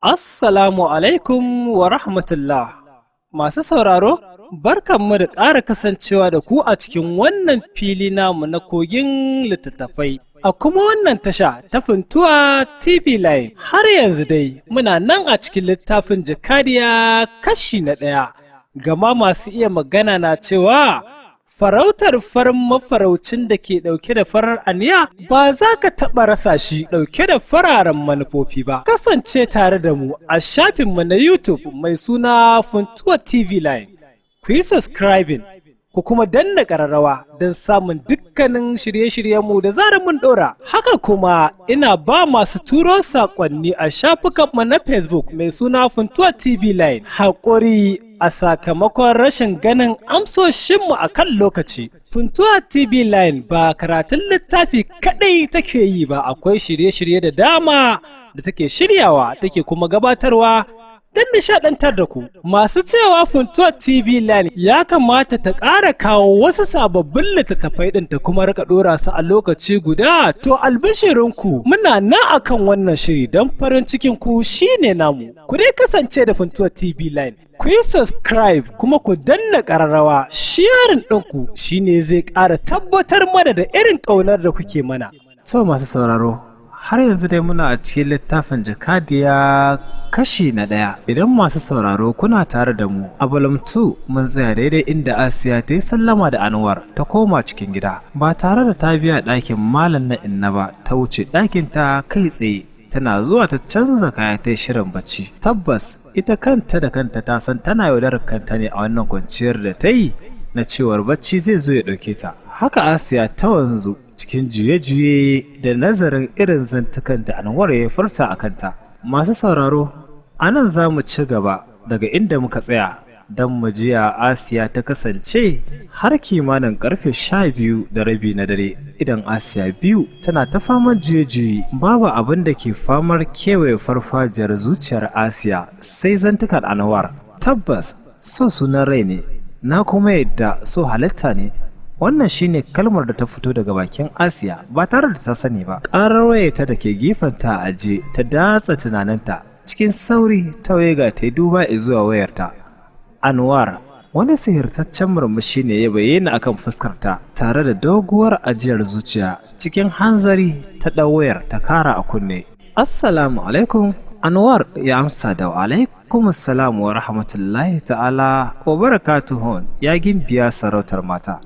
Assalamu alaikum wa rahmatullah. Masu sauraro, barkanmu da ƙara kasancewa da ku a cikin wannan fili namu na kogin littattafai. A kuma wannan tasha ta Funtuwa TV Line har yanzu dai muna nan a cikin littafin Jakadiya kashi na 1. Gama masu iya magana na cewa farautar farin mafaraucin da ke ɗauke da farar aniya ba za ka taɓa rasa shi ɗauke da fararen manufofi ba. Kasance tare da mu a shafinmu na YouTube mai suna Funtuwa TV Line. Ku yi subscribing ku kuma danna ƙararrawa don samun dukkanin shirye-shiryenmu da zarar mun ɗora. Haka kuma ina ba masu turo saƙonni a shafukanmu na Facebook mai suna Funtuwa TV Line haƙuri a sakamakon rashin ganin amsoshinmu a kan lokaci. Funtuwa TV Line ba karatun littafi kaɗai take yi ba, akwai shirye-shirye da dama da take shiryawa take kuma gabatarwa don nishaɗantar da ku. Masu cewa Funtuwa TV Line ya kamata ta ƙara kawo wasu sababbin littattafai ɗin ta kuma rika ɗora su a lokaci guda. To albishirinku muna nan akan wannan shiri don farin cikin ku shine namu. Ku dai kasance da Funtuwa TV Line. Ku yi subscribe kuma ku danna ƙararrawa. Sharing ɗinku shine zai ƙara tabbatar mana da irin ƙaunar da kuke mana. So masu sauraro, har yanzu dai muna a cikin littafin Jakadiya kashi na 1. Idan masu sauraro kuna tare da mu a volume 2 mun tsaya daidai inda Asiya ta yi sallama da Anwar ta koma cikin gida ba tare da ta biya ɗakin malam na inna ba, ta wuce ɗakin ta kai tsaye. Tana zuwa ta canza kaya ta shirin bacci. Tabbas ita kanta da kanta ta san tana yaudarar kanta ne a wannan kwanciyar da ta yi na cewar bacci zai zo ya ɗauke ta. Haka Asiya ta wanzu cikin juye-juye da nazarin irin zantukan da Anwar ya furta a kanta. Masu sauraro, anan za mu ci gaba daga inda muka tsaya don mu jiya Asiya ta kasance har kimanin karfe 12:30 na dare. Idan Asiya biyu tana ta faman juye-juye, babu abin da ke famar kewaye farfajiyar zuciyar Asiya sai zantukan Anwar. Tabbas so sunan rai ne, na kuma yadda so halitta ne. Wannan shine kalmar da ta fito daga bakin Asiya ba tare da ta sani ba. Ƙarar wayarta da ke gefenta a aje ta datsa tunaninta. Cikin sauri ta wega ta yi duba zuwa wayarta. Anwar, wani sihirtaccen murmushi ne ya bayyana akan fuskarta tare da doguwar ajiyar zuciya. Cikin hanzari ta ɗau wayar ta kara a kunne. Assalamu alaikum. Anwar ya amsa da wa alaikum assalam wa rahmatullahi ta'ala wa barakatuhun. Ya gimbiya sarautar mata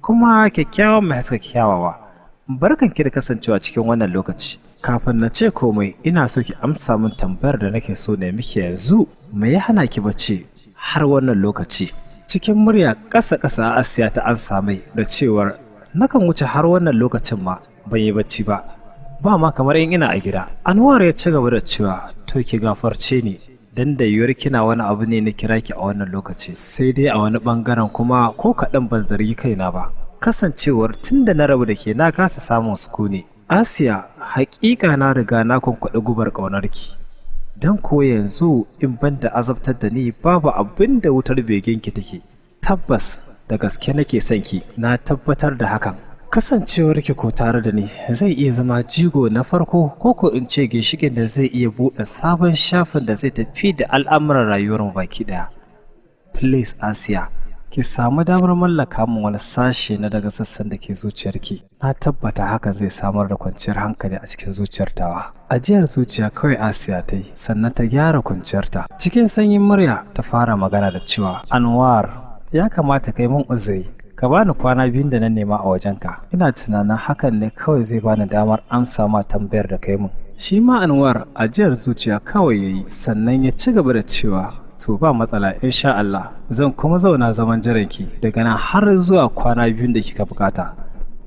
kuma kyakkyawan mai haska kyawawa. Barkan ki da kasancewa cikin wannan lokaci. Kafin na ce komai, ina so ki amsa min tambayar da nake so ne miki yanzu. Me ya hana ki bacci har wannan lokaci? Cikin murya ƙasa-ƙasa Asiya ta ansa mai da cewar nakan wuce har wannan lokacin ma ban yi bacci ba. Ba ma kamar in ina a gida. Anwar ya ci gaba da cewa to ki gafarce ni dan da yiwuwar kina wani abu ne na kira ki a wannan lokaci. Sai dai a wani bangaren kuma ko kaɗan ban zargi kaina ba. Kasancewar tun da na rabu da ke na kasa samun sukuni. Asiya, haƙiƙa na riga na kwankwaɗi gubar ƙaunarki. Don ko yanzu in ban da azabtar da ni babu abin da wutar begenki take. Tabbas da gaske nake son ki, na tabbatar da hakan. Kasancewar ki ko tare da ni zai iya zama jigo na farko ko ko in ce ginshiƙin da zai iya buɗe sabon shafin da zai tafi da al'amuran rayuwar mu baki ɗaya. Please Asiya, ki samu damar mallaka min wani sashe na daga sassan da ke zuciyarki. Na tabbata haka zai samar da kwanciyar hankali a cikin zuciyar tawa. Ajiyar zuciya kawai Asiya ta yi, sannan ta gyara kwanciyarta. Cikin sanyin murya ta fara magana da cewa, Anwar, ya kamata kai mun uzuri. Ka bani kwana 2 da na nema a wajenka. Ina tunanin hakan ne kawai zai bani damar amsa ma tambayar da kai mun. Shi ma Anwar ajiyar zuciya kawai yayi, sannan ya ci gaba da cewa, to ba matsala insha Allah zan kuma zauna zaman jiranki daga nan har zuwa kwana 2 da kika bukata.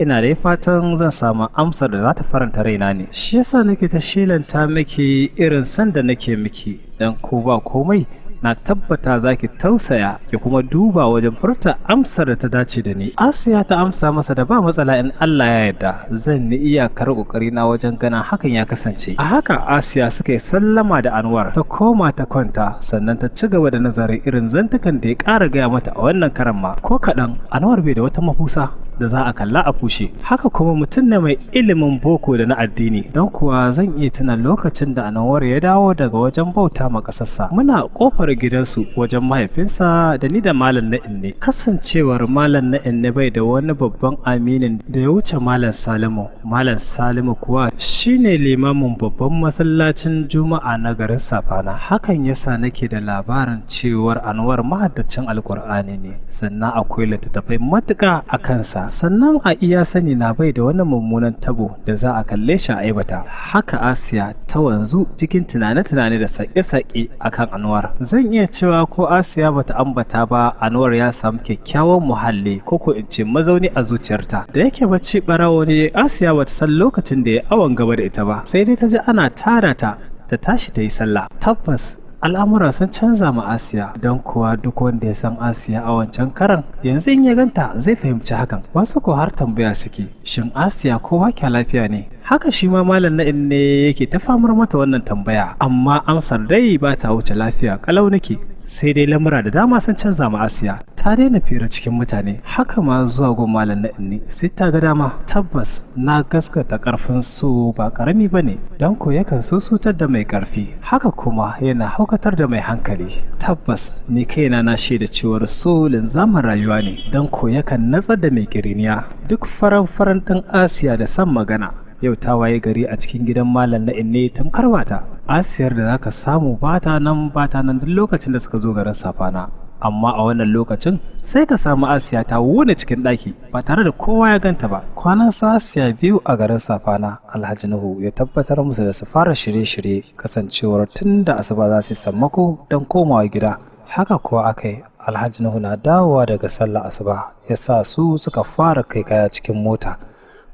Ina da fatan zan samu amsar da za ta faranta raina ne. Shi yasa nake ta shelanta miki irin san da nake miki, dan ko ba komai na tabbata za ki tausaya ki kuma duba wajen furta amsar da ta dace da ni. Asiya ta amsa masa da ba matsala in Allah ya yarda zan yi iyakar kokari na wajen ganin hakan ya kasance. A haka Asiya suka yi sallama da Anwar ta koma ta kwanta sannan ta ci gaba da nazarin irin zantukan da ya ƙara gaya mata a wannan karan ma. Ko kaɗan Anwar bai da wata mafusa da za a kalla a fushe. Haka kuma mutum ne mai ilimin boko da na addini, don kuwa zan iya tuna lokacin da Anwar ya dawo daga wajen bauta ma ƙasarsa. Muna ƙofar gidansu wajen mahaifinsa da ni da Malam Na'inne. Kasancewar Malam Na'inne bai da wani babban aminin da ya wuce Malam Salimu. Malam Salimu kuwa shine limamin babban masallacin Juma'a na garin Safana. Hakan yasa nake da labarin cewar Anwar mahaddacin Alkur'ani ne, sannan akwai littattafai matuƙa a kansa, sannan a iya sani na bai da wani mummunan tabo da za a kalle shi a aibata. Haka Asiya ta wanzu cikin tunane-tunane da saƙe-saƙe akan Anwar. Zan iya cewa ko Asiya bata ambata ba, Anwar ya samu kyakkyawan muhalli ko in ce mazauni a zuciyarta. Da yake bacci barawo ne, Asiya bata san lokacin da ya awon gaba da ita ba, sai dai ta ji ana tara ta tashi ta yi sallah. Tabbas al'amura sun canza ma Asiya, don kuwa duk wanda ya san Asiya a wancan karan yanzu in ya ganta zai fahimci hakan. Wasu ko har tambaya suke, shin Asiya ko ba kya lafiya ne? Haka shi ma Malam Na'inne yake ta famar mata wannan tambaya, amma amsar dai ba ta wuce lafiya kalau nake. Sai dai lamura da dama sun canza ma Asiya, ta daina fira cikin mutane. Haka ma zuwa gun Malam Na'inne sai ta ga dama. Tabbas na gaskata karfin so ba karami bane, dan ko yakan susutar da mai karfi, haka kuma yana haukatar da mai hankali. Tabbas ni kaina na shaida cewar so linzamin rayuwa ne, dan ko yakan natsar da mai kiriniya. Duk faran ɗin Asiya da san magana yau ta waye gari a cikin gidan Malam Na'inne tamkar wata. Asiyar da zaka samu bata nan duk lokacin da suka zo garin Safana, amma a wannan lokacin sai ka samu Asiya ta wune cikin ɗaki ba tare da kowa ya ganta ba. Kwanan sa Asiya biyu a garin Safana. Alhaji Nuhu ya tabbatar musu da su fara shirye-shirye, kasancewar tun da asuba za su sammako don komawa gida. Haka kuwa akai. Alhaji Nuhu na dawowa daga sallar asuba ya sa su suka fara kai kaya cikin mota.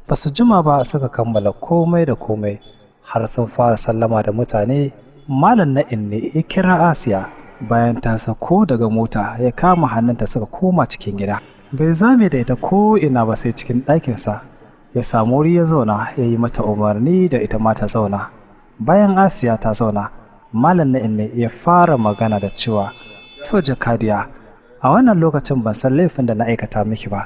Ba su jima ba suka kammala komai da komai, har sun fara sallama da mutane. Malam Na'inne ya kira Asiya bayan ta sako daga mota, ya kama hannunta suka koma cikin gida. Bai zame da ita ko ina ba sai cikin ɗakinsa. Ya samu wuri ya zauna ya yi mata umarni da ita ma ta zauna. Bayan Asiya ta zauna, Malam Na'inne ya fara magana da cewa, to jakadiya, a wannan lokacin ban san laifin da na aikata miki ba,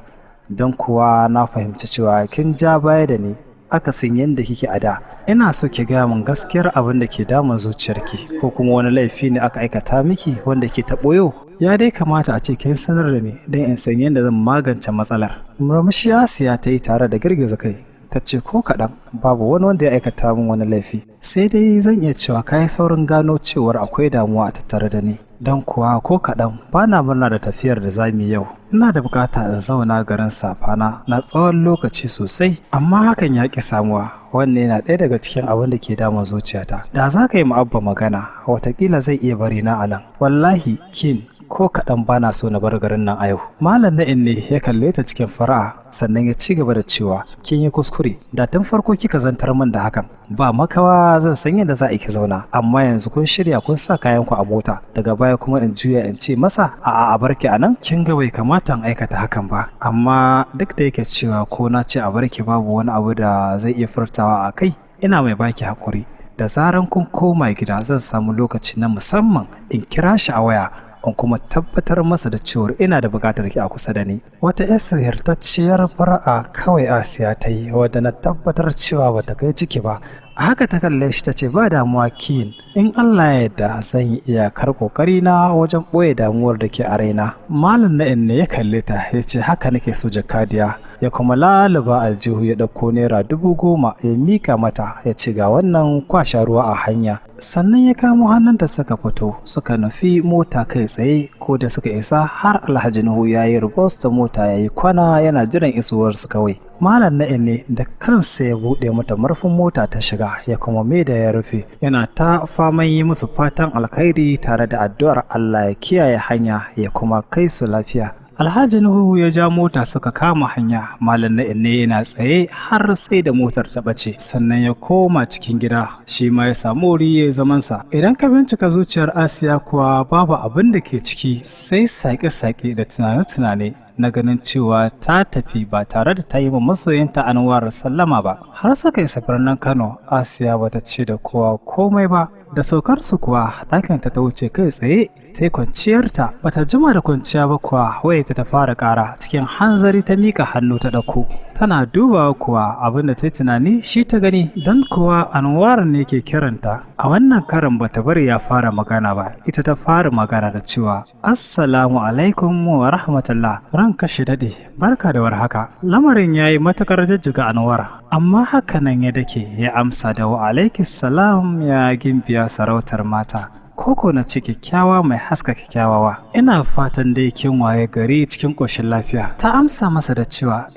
don kuwa na fahimci cewa kin ja baya da ni akasin yadda kike a da. Ina so ki gaya min gaskiyar abin da ke damun zuciyarki, ko kuma wani laifi ne aka aikata miki wanda ke taɓoyo. Ya dai kamata a ce kin sanar da ni don in san yadda zan magance matsalar. Murmushi Asiya ta yi tare da girgiza kai, ta ce ko kaɗan babu wani wanda ya aikata min wani laifi, sai dai zan iya cewa kayi saurin gano cewar akwai damuwa a tattare da ni, don kuwa ko kaɗan ba na murna da tafiyar da zamu yau. Ina da bukata in zauna garin Safana na tsawon lokaci sosai, amma hakan ya ƙi samuwa. Wannan yana ɗaya daga cikin abin da ke damun zuciyata. Da za ka yi Abba magana, watakila zai iya bari na a nan. Wallahi kin ko kaɗan bana so na bar garin nan a yau. Malam Na'inne ya kalle ta cikin fara'a, sannan ya ci gaba da cewa, kin yi kuskure, da tun farko kika zantar min da hakan, ba makawa zan san yadda za a ki zauna. Amma yanzu kun shirya kun sa kayan ku a mota, daga baya kuma in juya in ce masa a'a a barki a nan. Kin ga bai kamata in aikata hakan ba, amma duk da yake cewa ko na ce a barki babu wani abu da zai iya furtawa a kai, ina mai baki hakuri. Da zaran kun koma gida zan samu lokaci na musamman in kira shi a waya, in kuma tabbatar masa da cewar ina da buƙatar ki a kusa da ni. Wata yar sihirtacciyar fara'a kawai Asiya ta yi, wadda na tabbatar cewa bata kai ciki ba. A haka ta kalle shi ta ce, ba damuwa Kin, in Allah ya yarda zan yi iyakar kokari na wajen ɓoye damuwar da ke a raina. Malam Na'inne ya kalle ta ya ce, haka nake so jakadiya. Ya kuma laluba aljihu ya ɗauko naira 10,000 ya mika mata, ya ce ga wannan kwasha ruwa a hanya. Sannan ya kamo hannunta suka fito suka nufi mota kai tsaye. Ko da suka isa har Alhaji Nuhu ya yi rubos da mota ya yi kwana yana jiran isuwarsu kawai. Malam Na'inne da kansa ya buɗe mata murfin mota ta shiga, ya kuma da ya rufe, yana ta faman yi musu fatan alkhairi tare da addu'ar Allah ya kiyaye hanya ya kuma kai su lafiya. Alhaji Nuhu ya ja mota suka kama hanya. Malam na inne yana tsaye har sai da motar ta bace, sannan ya koma cikin gida, shi ma ya samu wuri ya zaman sa. Idan ka bincika zuciyar Asiya kuwa babu abin da ke ciki sai sake-sake da tunane-tunane na ganin cewa ta tafi ba tare da ta yi wa masoyinta Anwar sallama ba. Har suka isa birnin Kano, Asiya bata ce da kowa komai ba. Da saukar su kuwa ɗakinta ta wuce kai tsaye ta yi kwanciyarta. Bata jima da kwanciya ba kuwa wayarta ta fara ƙara, cikin hanzari ta mika hannu ta ɗauko. Tana dubawa kuwa abin da ta yi tunani shi ta gani, don kuwa Anwar ne ke kiranta. A wannan karin bata bari ya fara magana ba, ita ta fara magana da cewa Assalamu alaikum wa rahmatullah. Ranka shi daɗe, barka da warhaka. Lamarin ya yi matuƙar jijjiga Anwar, amma hakanan ya dake ya amsa da wa alaikis salam ya gimbiya sarautar mata. Koko na ce kyakkyawa mai haska kyakkyawawa. Ina fatan dai kin waye gari cikin ƙoshin lafiya. Ta amsa masa da cewa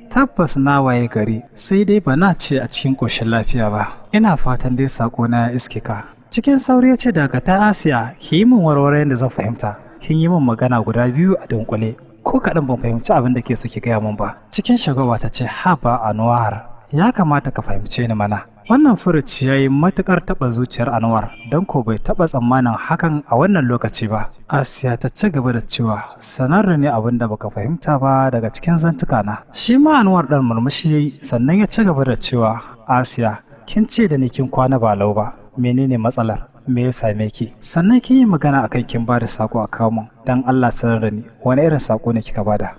tabbas na waye gari, sai dai ba na ce a cikin ƙoshin lafiya ba. Ina fatan dai sako na ya iske ka. Cikin sauri ya ce daga ta Asiya, ki yi min warware da zan fahimta. Kin yi min magana guda biyu a dunkule. Ko kaɗan ban fahimci abin da ke so ki gaya min ba. Cikin shagwawa ta ce haba Anwar, ya kamata ka fahimce ni mana. Wannan furuci ya yi matuƙar taɓa zuciyar Anwar, don ko bai taɓa tsammanin hakan a wannan lokaci ba. Asiya ta ci gaba da cewa sanar da ni abin da baka fahimta ba daga cikin zantuka na. Shi ma Anwar ɗan murmushi ya yi, sannan ya ci gaba da cewa Asiya, kin ce da ni kin kwana ba lau ba. Menene matsalar? Me ya same ki? Sannan kin yi magana akan kin bada sako a kawo min. Dan Allah sanar da ni wani irin sako ne kika bada?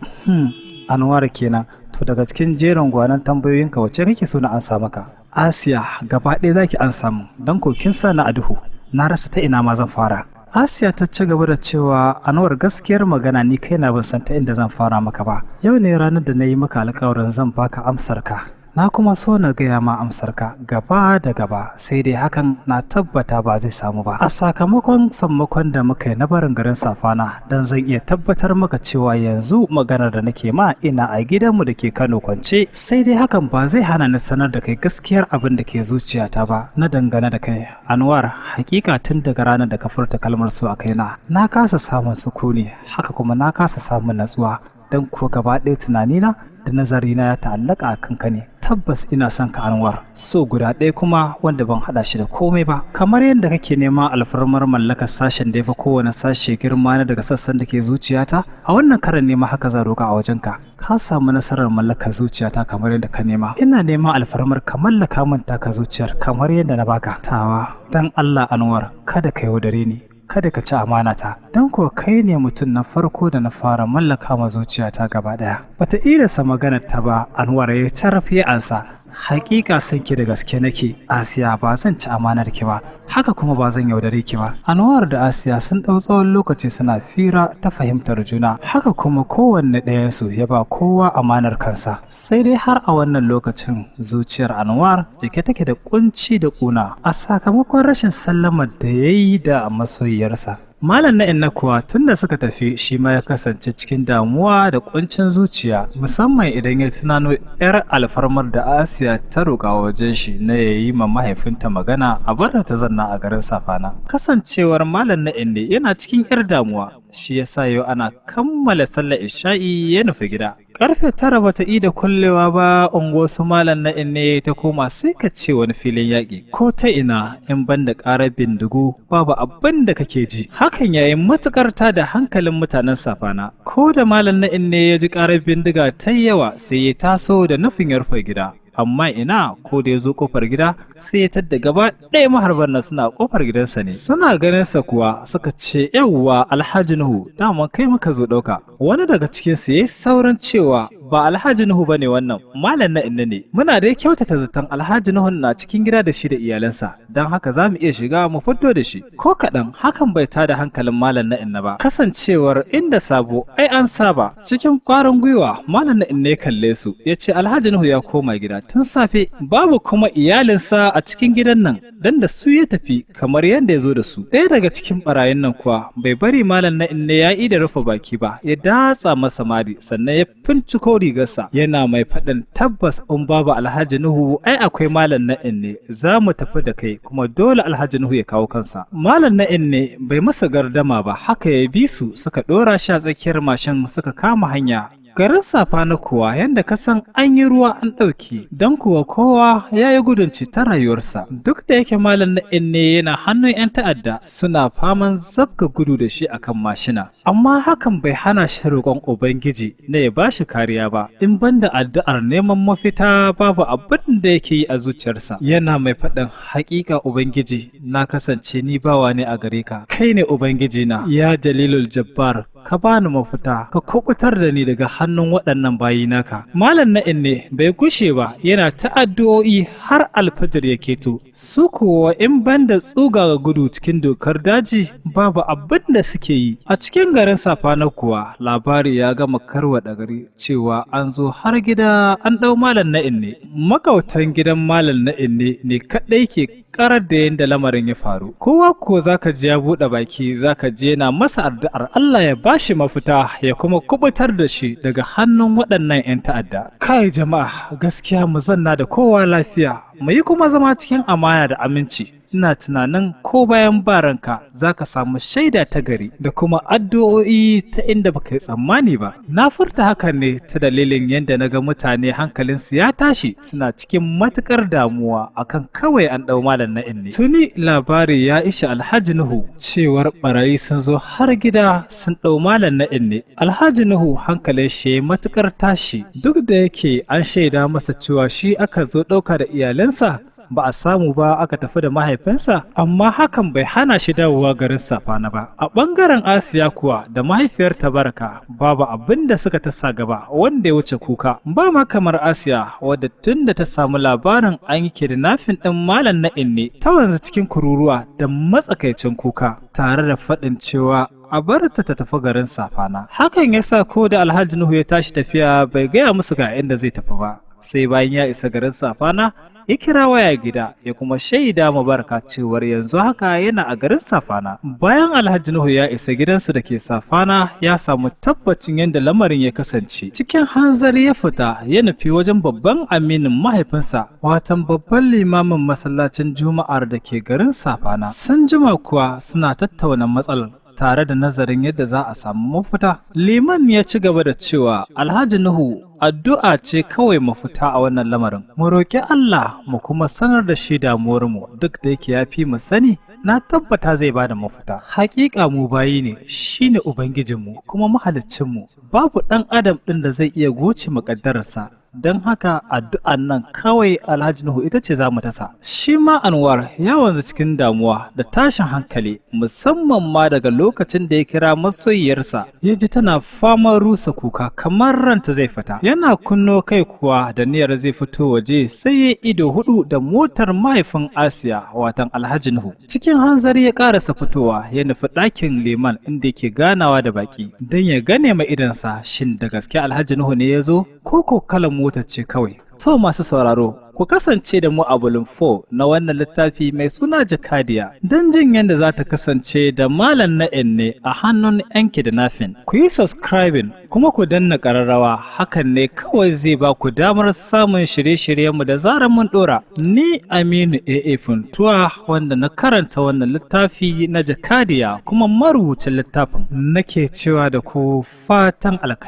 Anwar kenan. To daga cikin jerin gwanan tambayoyinka wacce kake so na ansa maka? Asiya, gaba ɗaya zaki ansa min, dan ko kin sa na a duhu. Na rasa ta ina ma zan fara. Asiya ta ci gaba da cewa Anwar gaskiyar magana ni kaina ban san ta inda zan fara maka ba. Yau ne ranar da na yi maka alƙawarin zan baka amsar ka. Na kuma so na gaya ma amsarka gaba da gaba, sai dai hakan na tabbata ba zai samu ba. A sakamakon sammakon da muka yi na barin garin Safana, dan zan iya tabbatar maka cewa yanzu maganar da nake ma ina a gidanmu da ke Kano kwance, sai dai hakan ba zai hana ni sanar da kai gaskiyar abin da ke zuciyata ba na dangane da kai. Anwar, hakika tun daga ranar da ka furta kalmar so a kaina, na kasa samun sukuni, haka kuma na kasa samun natsuwa, dan kuwa gaba ɗaya tunanina da nazarina ya ta'allaka a kanka ne. Tabbas ina son ka Anwar, so guda ɗaya kuma wanda ban haɗa shi da komai ba. Kamar yadda kake nema alfarmar mallakar sashen da ya fi kowane sashe girma na daga sassan da ke zuciyata, a wannan karan nema haka zan roƙa a wajenka. Ka samu nasarar mallakar zuciyata kamar yadda ka nema. Ina neman alfarmar ka mallaka min taka zuciyar kamar yadda na baka. Tawa, dan Allah Anwar, kada ka yaudare ni. Kada ka ci amanata, don ko kai ne mutum na farko da na fara mallaka ma zuciyata gaba daya. Bata irasa maganar ta ba, Anwar ya carfe ansa. Hakika san ki da gaske nake, Asiya ba zan ci amanar ki ba, haka kuma ba zan yaudare ki ba. Anwar da Asiya sun ɗau tsawon lokaci suna fira ta fahimtar juna, haka kuma kowanne ɗayansu ya ba kowa amanar kansa. Sai dai har a wannan lokacin zuciyar Anwar jike take da kunci da kuna a sakamakon rashin sallamar da ya yi da masoyiyarsa. Malam na inna kuwa tun da suka tafi shi ma ya kasance cikin damuwa da kuncin zuciya, musamman idan ya tunano 'yar alfarmar da Asiya ta roƙa wajen shi na ya yi ma mahaifinta magana a bar ta zanna a garin Safana. Kasancewar Malam na inna yana cikin 'yar damuwa, shi yasa yau ana kammala sallar isha'i ya nufi gida. Karfe 9 bata yi da kullewa ba, unguwar su Malam na inne ta koma sai ka ce wani filin yaƙi. Ko ta ina in banda ƙarar bindigu babu abin da kake ji. Hakan yayi matukar ta da hankalin mutanen Safana. Ko da Malam na inne ya ji ƙarar bindiga ta yawa sai ya taso da nufin ya rufe gida. Amma ina ko da ya zo kofar gida sai ya tadda gaba ɗaya maharban nan suna kofar gidansa ne. Suna ganin sa kuwa suka ce yawwa Alhaji Nuhu, dama kai muka zo ɗauka. Wani daga cikin su yayi sauran cewa ba Alhaji Nuhu bane wannan, Malam na inna ne. Muna da kyautata zaton Alhaji Nuhu na cikin gida da shi da iyalansa, dan haka za mu iya shiga mu fito da shi. Ko kaɗan hakan bai tada hankalin Malam na inna ba, kasancewar inda sabo ai an saba. Cikin ƙwarin gwiwa Malam na inna ya kalle su ya ce Alhaji Nuhu ya koma gida tun safe, babu kuma iyalinsa a cikin gidan nan, dan da su ya tafi kamar yadda ya zo da su. Ɗaya daga cikin barayin nan kuwa bai bari Malam na inna ya yi da rufe baki ba, ya datsa masa mari sannan ya finciko turo rigarsa yana mai faɗin tabbas in babu Alhaji Nuhu ai akwai Malam Na'in ne za mu tafi da kai kuma dole Alhaji Nuhu ya kawo kansa. Malam Na'in ne bai masa gardama ba haka ya bi su suka ɗora shi a tsakiyar mashin suka kama hanya. Garin Safana kuwa yadda ka san an yi ruwa an ɗauki don kuwa kowa ya yi gudun ta rayuwarsa duk da yake Malam Na'in ne yana hannun 'yan ta'adda suna faman zabga gudu da shi akan mashina amma hakan bai hana shi roƙon Ubangiji na ya bashi kariya ba in banda addu'ar neman mafita babu abin da yake yi a zuciyarsa yana mai faɗin haƙiƙa Ubangiji na kasance ni bawa ne a gare ka kai ne Ubangiji na ya Jalilul Jabbar ka bani mafita ka kubutar da ni daga hannun waɗannan bayi naka. Malam Na'in ne bai gushe ba yana ta addu'o'i har alfajir ya keto su kuwa in banda tsuga ga gudu cikin dokar daji babu abin da suke yi. A cikin garin Safana kuwa labari ya gama karwaɗa gari cewa an zo har gida an ɗau Malam Na'in ne. Makautan gidan Malam Na'in ne kaɗai ke karar da yadda lamarin ya faru kowa ko zaka ji ya buɗe baki zaka je yana masa addu'ar Allah ya bashi mafita ya kuma kubutar da shi daga hannun waɗannan 'yan ta'adda. Kai jama'a gaskiya mu zanna da kowa lafiya mu yi kuma zama cikin amana da aminci ina tunanin ko bayan baranka zaka samu shaida ta gari da kuma addu'o'i ta inda baka yi tsammani ba. Na furta hakan ne ta dalilin yadda naga mutane hankalinsu ya tashi suna cikin matukar damuwa akan kawai an ɗau Malam Na'in ne. Tuni labari ya isha Alhaji Nuhu cewar barayi sun zo har gida sun ɗau Malam Na'in ne. Alhaji Nuhu hankalin shi matukar tashi duk da yake an shaida masa cewa shi aka zo ɗauka da iyalansa ba a samu ba aka tafi da mahaifinsa amma hakan bai hana shi dawowa garin Safana ba. A ɓangaren Asiya kuwa da mahaifiyar Baraka babu abin da suka tasa gaba wanda ya wuce kuka ba ma kamar Asiya wadda tun da ta samu labarin an yi kidnapping ɗin Malam Na'in ne ta wanzu cikin kururuwa da matsakaicin kuka tare da faɗin cewa a bar ta tafi garin Safana. Hakan ya sa ko da Alhaji Nuhu ya tashi tafiya bai gaya musu ga inda zai tafi ba sai bayan ya isa garin Safana ya kira waya gida ya kuma shaida Baraka cewar yanzu haka yana a garin Safana. Bayan Alhaji Nuhu ya isa gidansu da ke Safana ya samu tabbacin yadda lamarin ya kasance. Cikin hanzari ya fita ya nufi wajen babban aminin mahaifinsa watan babban limamin masallacin Juma'ar da ke garin Safana. Sun jima kuwa suna tattauna matsalar tare da nazarin yadda za a samu mafita. Liman ya ci gaba da cewa Alhaji Nuhu addu'a ce kawai mafita a wannan lamarin. Mu roƙi Allah mu kuma sanar da shi damuwarmu duk da yake ya fi mu sani na tabbata zai bada mafita. Hakika mu bayi ne shine Ubangijinmu kuma mahaliccinmu babu ɗan adam ɗin da zai iya goce muƙaddararsa. Don haka addu'an nan kawai Alhaji Nuhu ita ce za mu tasa. Shi ma Anwar ya wanzu cikin damuwa da tashin hankali musamman ma daga lokacin da ya kira masoyiyarsa ya ji tana faman rusa kuka kamar ranta zai fita. Yana kunno kai kuwa da niyyar zai fito waje sai ya ido hudu da motar mahaifin Asiya watan Alhaji Nuhu. Cikin hanzari ya karasa fitowa ya nufi ɗakin liman inda yake ganawa da baki don ya gane ma idansa shin da gaske Alhaji Nuhu ne ya zo ko ko kalan motar ce kawai. To masu sauraro, ku kasance da mu a Volume 4 na wannan littafi mai suna Jakadiya don jin yadda za ta kasance da Malam Na'in ne a hannun 'yan kidnapping. Ku yi subscribing kuma ku danna ƙararrawa hakan ne kawai zai ba ku damar samun shirye-shiryenmu da zarar mun ɗora. Ni Aminu AA Funtuwa wanda na karanta wannan littafi na Jakadiya kuma marubucin littafin nake cewa da ku fatan alkai.